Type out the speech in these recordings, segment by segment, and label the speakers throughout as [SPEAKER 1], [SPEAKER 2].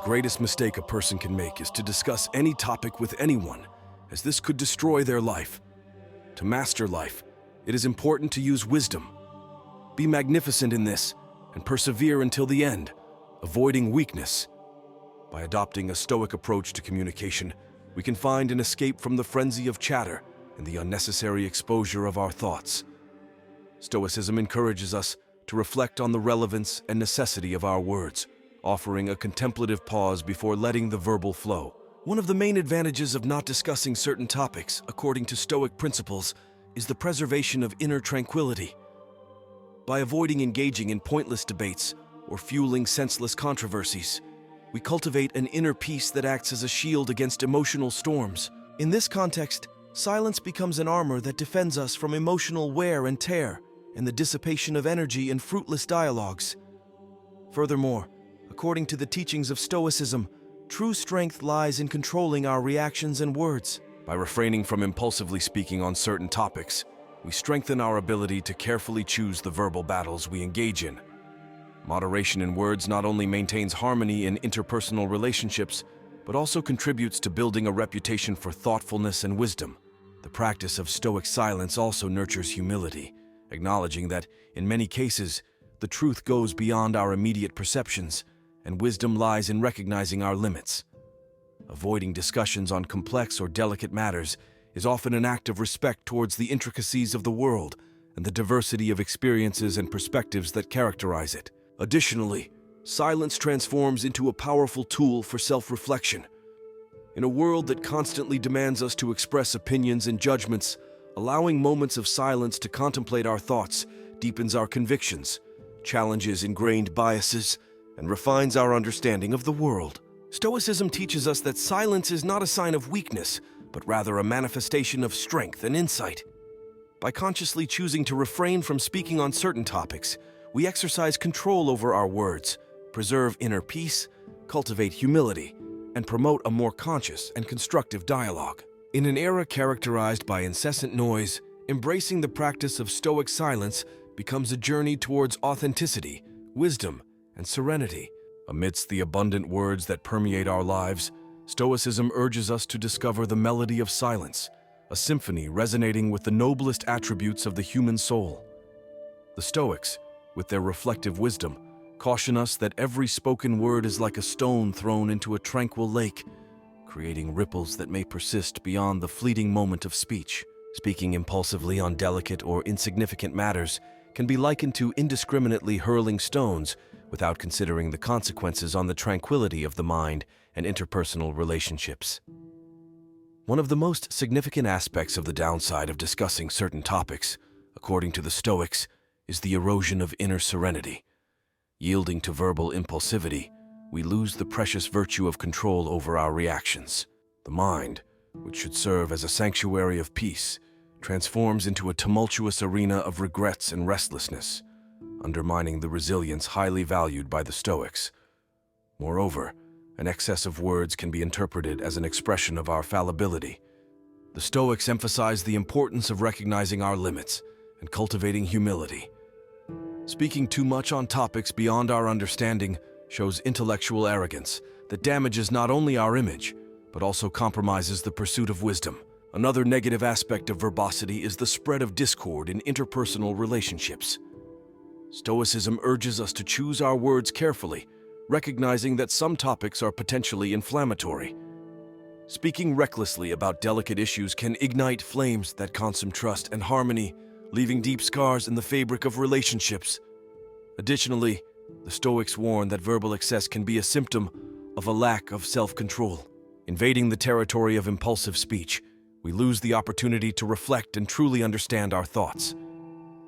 [SPEAKER 1] greatest mistake a person can make is to discuss any topic with anyone, as this could destroy their life. To master life, it is important to use wisdom. Be magnificent in this and persevere until the end, avoiding weakness. By adopting a Stoic approach to communication, we can find an escape from the frenzy of chatter and the unnecessary exposure of our thoughts. Stoicism encourages us to reflect on the relevance and necessity of our words, offering a contemplative pause before letting the verbal flow. One of the main advantages of not discussing certain topics, according to Stoic principles, is the preservation of inner tranquility. By avoiding engaging in pointless debates or fueling senseless controversies, we cultivate an inner peace that acts as a shield against emotional storms. In this context, silence becomes an armor that defends us from emotional wear and tear and the dissipation of energy in fruitless dialogues. Furthermore, according to the teachings of Stoicism, true strength lies in controlling our reactions and words. By refraining from impulsively speaking on certain topics, we strengthen our ability to carefully choose the verbal battles we engage in. Moderation in words not only maintains harmony in interpersonal relationships, but also contributes to building a reputation for thoughtfulness and wisdom. The practice of Stoic silence also nurtures humility, acknowledging that, in many cases, the truth goes beyond our immediate perceptions, and wisdom lies in recognizing our limits. Avoiding discussions on complex or delicate matters is often an act of respect towards the intricacies of the world and the diversity of experiences and perspectives that characterize it. Additionally, silence transforms into a powerful tool for self-reflection. In a world that constantly demands us to express opinions and judgments, allowing moments of silence to contemplate our thoughts deepens our convictions, challenges ingrained biases, and refines our understanding of the world. Stoicism teaches us that silence is not a sign of weakness, but rather a manifestation of strength and insight. By consciously choosing to refrain from speaking on certain topics, we exercise control over our words, preserve inner peace, cultivate humility, and promote a more conscious and constructive dialogue. In an era characterized by incessant noise, embracing the practice of Stoic silence becomes a journey towards authenticity, wisdom, and serenity. Amidst the abundant words that permeate our lives, Stoicism urges us to discover the melody of silence, a symphony resonating with the noblest attributes of the human soul. The Stoics, with their reflective wisdom, caution us that every spoken word is like a stone thrown into a tranquil lake, creating ripples that may persist beyond the fleeting moment of speech. Speaking impulsively on delicate or insignificant matters can be likened to indiscriminately hurling stones without considering the consequences on the tranquility of the mind and interpersonal relationships. One of the most significant aspects of the downside of discussing certain topics, according to the Stoics, is the erosion of inner serenity. Yielding to verbal impulsivity, we lose the precious virtue of control over our reactions. The mind, which should serve as a sanctuary of peace, transforms into a tumultuous arena of regrets and restlessness, undermining the resilience highly valued by the Stoics. Moreover, an excess of words can be interpreted as an expression of our fallibility. The Stoics emphasize the importance of recognizing our limits and cultivating humility. Speaking too much on topics beyond our understanding shows intellectual arrogance that damages not only our image, but also compromises the pursuit of wisdom. Another negative aspect of verbosity is the spread of discord in interpersonal relationships. Stoicism urges us to choose our words carefully, recognizing that some topics are potentially inflammatory. Speaking recklessly about delicate issues can ignite flames that consume trust and harmony, leaving deep scars in the fabric of relationships. Additionally, the Stoics warn that verbal excess can be a symptom of a lack of self-control. Invading the territory of impulsive speech, we lose the opportunity to reflect and truly understand our thoughts.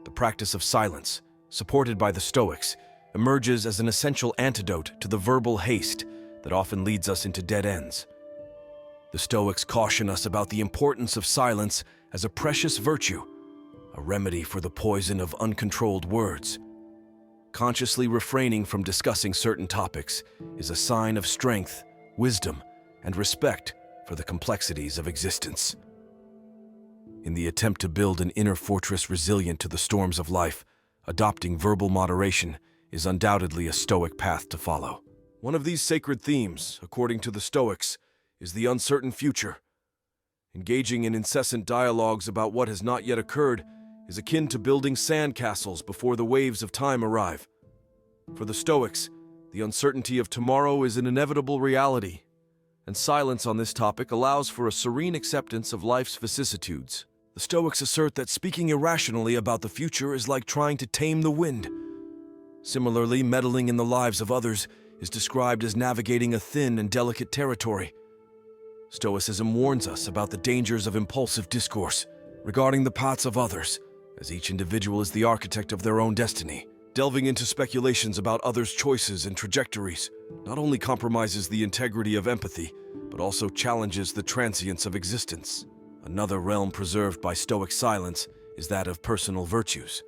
[SPEAKER 1] The practice of silence, supported by the Stoics, emerges as an essential antidote to the verbal haste that often leads us into dead ends. The Stoics caution us about the importance of silence as a precious virtue, a remedy for the poison of uncontrolled words. Consciously refraining from discussing certain topics is a sign of strength, wisdom, and respect for the complexities of existence. In the attempt to build an inner fortress resilient to the storms of life, adopting verbal moderation is undoubtedly a Stoic path to follow. One of these sacred themes, according to the Stoics, is the uncertain future. Engaging in incessant dialogues about what has not yet occurred is akin to building sandcastles before the waves of time arrive. For the Stoics, the uncertainty of tomorrow is an inevitable reality, and silence on this topic allows for a serene acceptance of life's vicissitudes. The Stoics assert that speaking irrationally about the future is like trying to tame the wind. Similarly, meddling in the lives of others is described as navigating a thin and delicate territory. Stoicism warns us about the dangers of impulsive discourse regarding the paths of others, as each individual is the architect of their own destiny. Delving into speculations about others' choices and trajectories not only compromises the integrity of empathy, but also challenges the transience of existence. Another realm preserved by Stoic silence is that of personal virtues.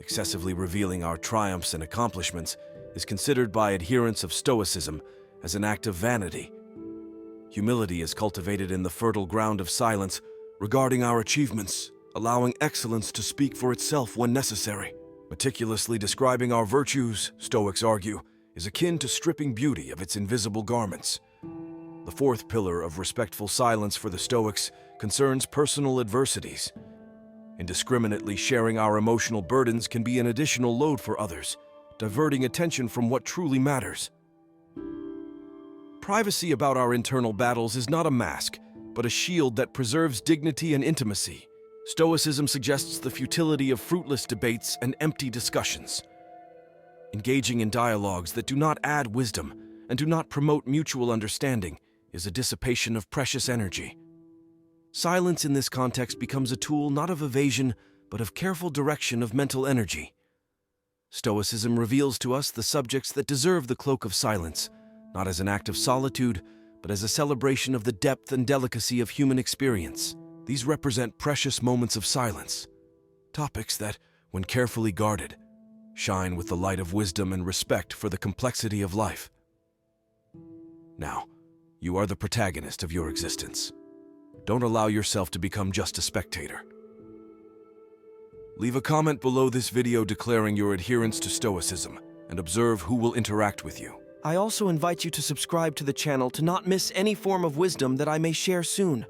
[SPEAKER 1] Excessively revealing our triumphs and accomplishments is considered by adherents of Stoicism as an act of vanity. Humility is cultivated in the fertile ground of silence regarding our achievements, allowing excellence to speak for itself when necessary. Meticulously describing our virtues, Stoics argue, is akin to stripping beauty of its invisible garments. The fourth pillar of respectful silence for the Stoics concerns personal adversities. Indiscriminately sharing our emotional burdens can be an additional load for others, diverting attention from what truly matters. Privacy about our internal battles is not a mask, but a shield that preserves dignity and intimacy. Stoicism suggests the futility of fruitless debates and empty discussions. Engaging in dialogues that do not add wisdom and do not promote mutual understanding is a dissipation of precious energy. Silence in this context becomes a tool not of evasion, but of careful direction of mental energy. Stoicism reveals to us the subjects that deserve the cloak of silence, not as an act of solitude, but as a celebration of the depth and delicacy of human experience. These represent precious moments of silence, topics that, when carefully guarded, shine with the light of wisdom and respect for the complexity of life. Now, you are the protagonist of your existence. Don't allow yourself to become just a spectator. Leave a comment below this video declaring your adherence to Stoicism and observe who will interact with you.
[SPEAKER 2] I also invite you to subscribe to the channel to not miss any form of wisdom that I may share soon.